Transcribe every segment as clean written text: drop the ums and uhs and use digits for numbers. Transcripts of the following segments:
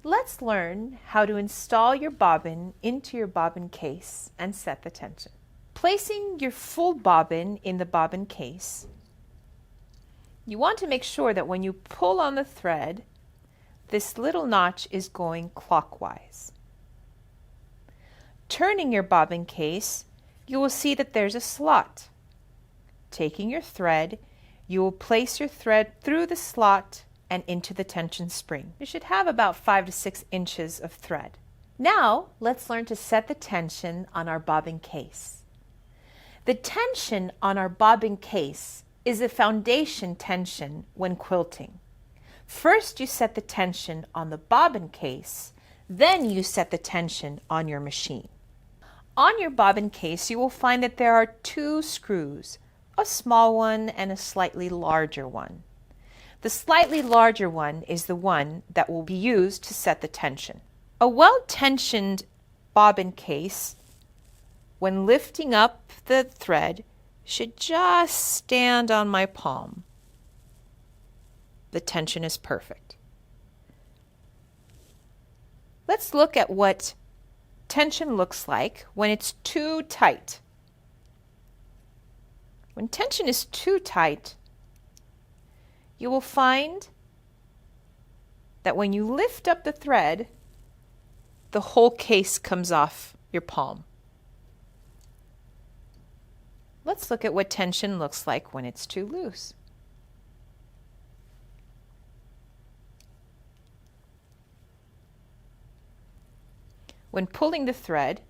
Let's learn how to install your bobbin into your bobbin case and set the tension. Placing your full bobbin in the bobbin case, you want to make sure that when you pull on the thread, this little notch is going clockwise. Turning your bobbin case, you will see that there's a slot. Taking your thread, you will place your thread through the slot and into the tension spring. You should have about 5 to 6 inches of thread. Now, let's learn to set the tension on our bobbin case. The tension on our bobbin case is a foundation tension when quilting. First, you set the tension on the bobbin case, then you set the tension on your machine. On your bobbin case, you will find that there are 2 screws, a small one and a slightly larger one. The slightly larger one is the one that will be used to set the tension. A well-tensioned bobbin case, when lifting up the thread, should just stand on my palm. The tension is perfect. Let's look at what tension looks like when it's too tight. When tension is too tight, you will find that when you lift up the thread, the whole case comes off your palm. Let's look at what tension looks like when it's too loose. When pulling the thread,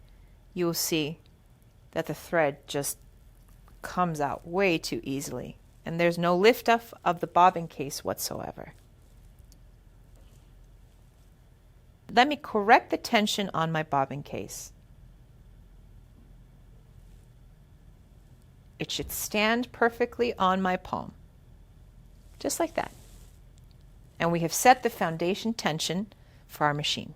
you will see that the thread just comes out way too easily, and there's no lift up of the bobbin case whatsoever. Let me correct the tension on my bobbin case. It should stand perfectly on my palm, just like that. And we have set the foundation tension for our machine.